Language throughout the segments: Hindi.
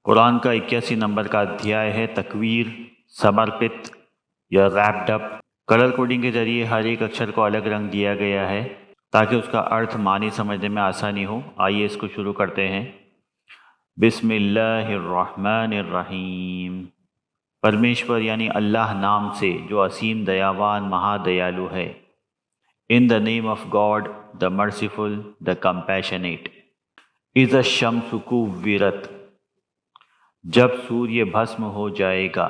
कुरान का 81 नंबर का अध्याय है तकवीर, समर्पित या रैप्ड अप। कलर कोडिंग के जरिए हर एक अक्षर को अलग रंग दिया गया है ताकि उसका अर्थ मानी समझने में आसानी हो। आइए इसको शुरू करते हैं। बिस्मिल्लाहिर्रहमानिर्रहीम। परमेश्वर यानी अल्लाह नाम से जो असीम दयावान महादयालु है। In the name of God the merciful the compassionate. इज़ शम्स कुव्विरत, जब सूर्य भस्म हो जाएगा।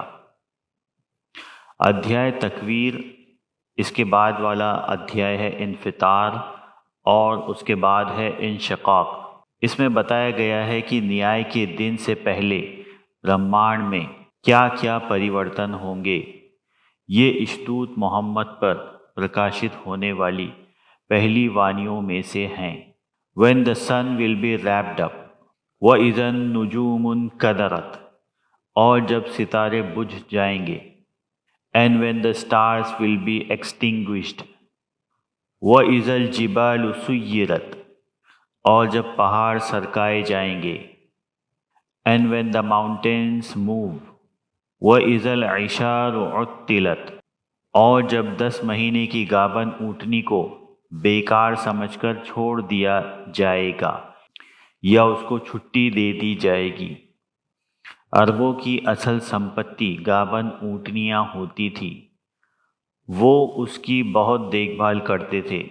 अध्याय तकवीर, इसके बाद वाला अध्याय है इन्फितार और उसके बाद है इंशिकाक। इसमें बताया गया है कि न्याय के दिन से पहले ब्रह्मांड में क्या क्या परिवर्तन होंगे। ये इश्तूत मोहम्मद पर प्रकाशित होने वाली पहली वानियों में से हैं। When the sun will be wrapped up, व इज़न नुजूमुन कदरत, और जब सितारे बुझ जाएंगे। And when the stars will be extinguished, व इज़ल जिबाल सुय्यरत, और जब पहाड़ सरकाए जाएंगे। And when the mountains move, व इज़ल इशार उत्तिलत, और जब 10 महीने की गाभन ऊँटनी को बेकार समझकर छोड़ दिया जाएगा या उसको छुट्टी दे दी जाएगी। अरबों की असल संपत्ति गाभन ऊँटनियाँ होती थी। वो उसकी बहुत देखभाल करते थे,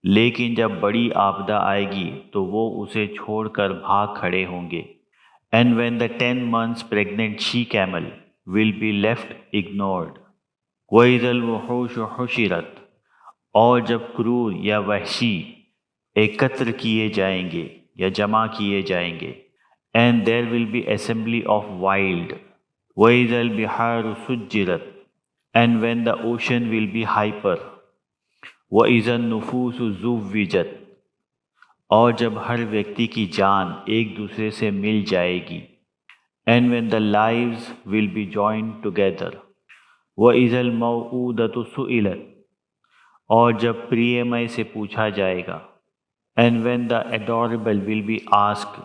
लेकिन जब बड़ी आपदा आएगी तो वो उसे छोड़कर भाग खड़े होंगे। And when the 10 months pregnant she camel will be left ignored, वइज़ल वुहूश हुशिरत, और जब क्रूर या वहशी एकत्र किए जाएंगे या जमा किए जाएंगे। And there will be assembly of wild, वइज़ल बिहार सुज्जिरत, and when the ocean will be hyper, वइज़न नुफूस ज़ुव्विजत, और जब हर व्यक्ति की जान एक दूसरे से मिल जाएगी। And when the lives will be joined together, वइज़ल मौऊदतु सुइलत, और जब प्रियमय से पूछा जाएगा। And when the adorable will be asked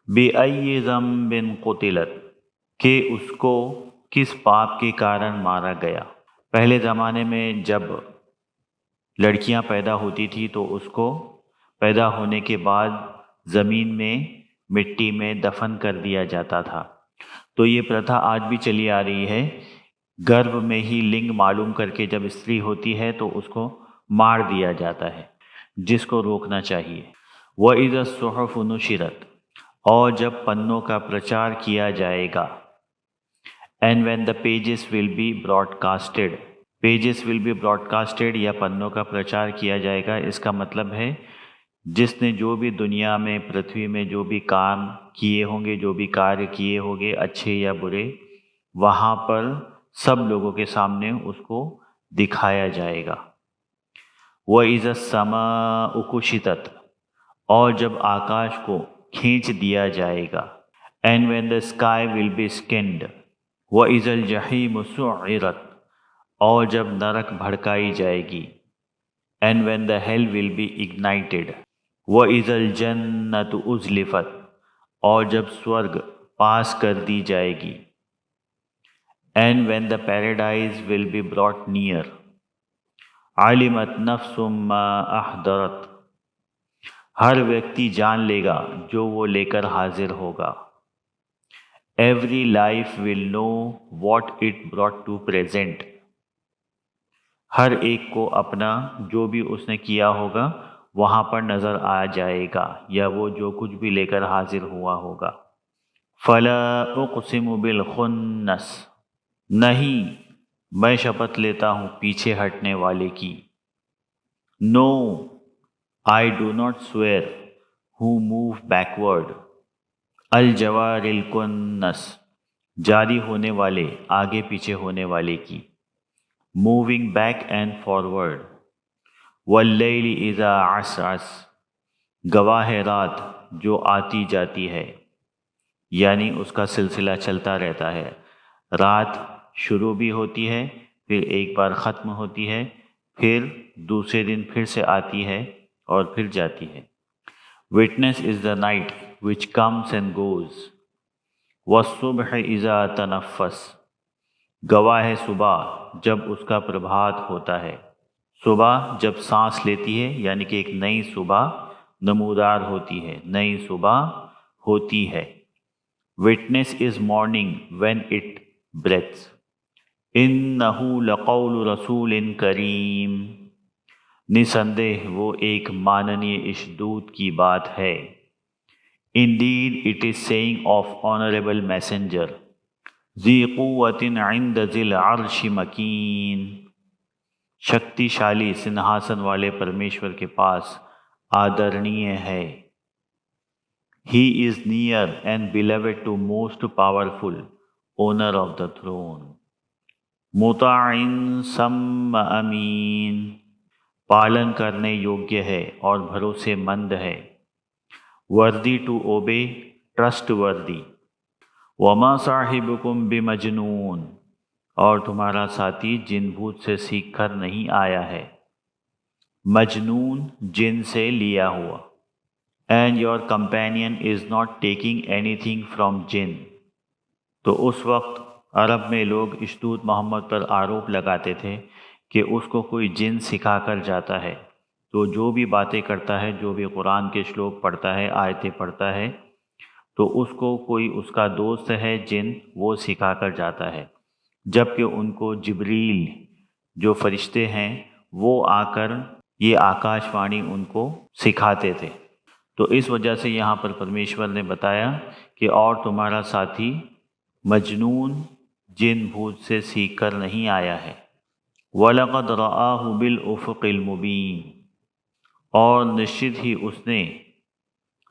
बिअय्यि ज़म्बिन क़ुतिलत, कि उसको किस पाप के कारण मारा गया। पहले ज़माने में जब लड़कियां पैदा होती थी तो उसको पैदा होने के बाद ज़मीन में मिट्टी में दफन कर दिया जाता था। तो ये प्रथा आज भी चली आ रही है। गर्भ में ही लिंग मालूम करके जब स्त्री होती है तो उसको मार दिया जाता है, जिसको रोकना चाहिए। वह इज़ सुहफ़ नुशिरत, और जब पन्नों का प्रचार किया जाएगा। And when the pages will be broadcasted, pages will be broadcasted या पन्नों का प्रचार किया जाएगा। इसका मतलब है जिसने जो भी दुनिया में पृथ्वी में जो भी काम किए होंगे, जो भी कार्य किए होंगे अच्छे या बुरे, वहाँ पर सब लोगों के सामने उसको दिखाया जाएगा। वह इज़ समाउ कुशितत, और जब आकाश को खींच दिया जाएगा। And when the sky will be skinned, वह इज़ल जहीम सुइरत, और जब नरक भड़काई जाएगी। And when the hell will be ignited, वह इज़ल जन्नत उज़लिफत, और जब स्वर्ग पास कर दी जाएगी। And when the paradise will be brought near, आलिमत नफ्सुम मा अहदरत, हर व्यक्ति जान लेगा जो वो लेकर हाजिर होगा। Every life will know what it brought to present, हर एक को अपना जो भी उसने किया होगा वहाँ पर नज़र आ जाएगा, या वो जो कुछ भी लेकर हाजिर हुआ होगा। फला उक़सिमु बिल खुन्नस, नहीं मैं शपथ लेता हूँ पीछे हटने वाले की। No I do not swear who move backward. अल जवारिल कुन्नस, जारी होने वाले आगे पीछे होने वाले की। Moving back and forward. वल्लैलि इज़ा असअस, गवाह है रात जो आती जाती है, यानी उसका सिलसिला चलता रहता है। रात शुरू भी होती है, फिर एक बार ख़त्म होती है, फिर दूसरे दिन फिर से आती है और फिर जाती है। Witness is the night which comes and goes, वस्सुबह इज़ा तनफ़्फ़स, गवाह है सुबह जब उसका प्रभात होता है। सुबह जब सांस लेती है यानी कि एक नई सुबह नमूदार होती है, नई सुबह होती है। Witness is morning when it breathes, इन्नहु लक़ौलु रसूलिन करीम, निसंदेह वो एक माननीय इष्टदूत की बात है। Indeed it is saying of honourable messenger, ज़ी क़ुव्वतिन इन्द ज़िल अर्श मकीन, शक्तिशाली सिंहासन वाले परमेश्वर के पास आदरणीय है। He is near and beloved to most powerful owner of the throne, मुताइन सम अमीन, पालन करने योग्य है और भरोसेमंद है। वर्दी टू ओबे, ट्रस्ट वर्दी। वमा साहिबुकुम बिमजनून, और तुम्हारा साथी जिन भूत से सीख कर नहीं आया है। मजनून जिन से लिया हुआ। And your companion is not taking anything from jinn, तो उस वक्त अरब में लोग इष्टदूत मोहम्मद पर आरोप लगाते थे कि उसको कोई जिन सिखा कर जाता है। तो जो भी बातें करता है, जो भी कुरान के श्लोक पढ़ता है, आयतें पढ़ता है, तो उसको कोई उसका दोस्त है जिन, वो सिखा कर जाता है। जबकि उनको जिब्रील जो फरिश्ते हैं वो आकर ये आकाशवाणी उनको सिखाते थे। तो इस वजह से यहाँ पर परमेश्वर ने बताया कि और तुम्हारा साथी मजनून जिन भूत से सीख कर नहीं आया है। वलक़द रआहु बिल उफ़ुक़िल मुबीन, और निश्चित ही उसने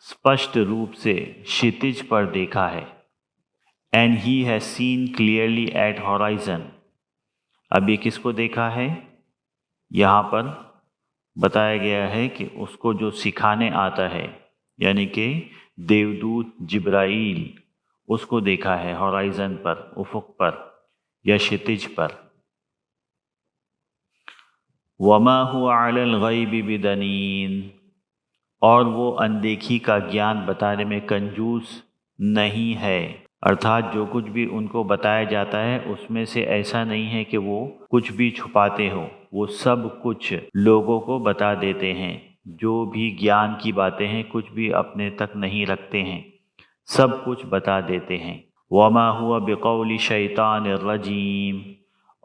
स्पष्ट रूप से क्षितिज पर देखा है। And he has seen clearly at horizon, अब ये किसको देखा है? यहाँ पर बताया गया है कि उसको जो सिखाने आता है यानी कि देवदूत जिब्राईल, उसको देखा है हॉराइजन पर, उफुक पर या क्षितिज पर। वमा हुआ अलल गैबि बिदनीन, और वो अनदेखी का ज्ञान बताने में कंजूस नहीं है। अर्थात जो कुछ भी उनको बताया जाता है उसमें से ऐसा नहीं है कि वो कुछ भी छुपाते हो, वो सब कुछ लोगों को बता देते हैं। जो भी ज्ञान की बातें हैं कुछ भी अपने तक नहीं रखते हैं, सब कुछ बता देते हैं। वमा हुआ बिकौली शैतान रजीम,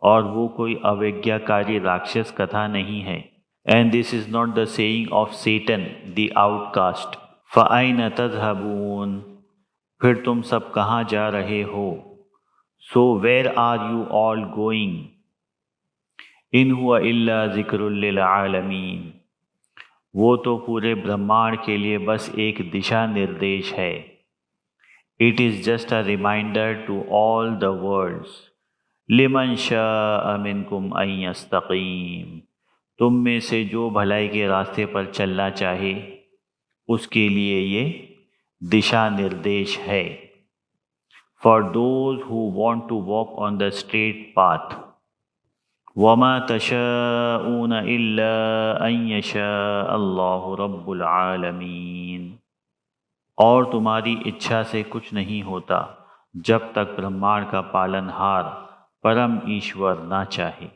और वो कोई अवज्ञाकारी राक्षस कथा नहीं है। And this is not the saying of Satan the outcast, फ़अैन तज़हबून, फिर तुम सब कहाँ जा रहे हो? So where are you all going? इन हुआ इल्ला ज़िक्रुल लिल आलमीन, वो तो पूरे ब्रह्मांड के लिए बस एक दिशा निर्देश है। It is just a reminder to all the worlds, लिमन शाअ मिनकुम अन यस्तकीम, तुम में से जो भलाई के रास्ते पर चलना चाहे उसके लिए ये दिशा निर्देश है। For those who want to walk on the straight path, वमा तशाऊन इल्ला अन यशा अल्लाहु रब्बुल आलमीन, और तुम्हारी इच्छा से कुछ नहीं होता जब तक ब्रह्मांड का पालनहार परम ईश्वर ना चाहे।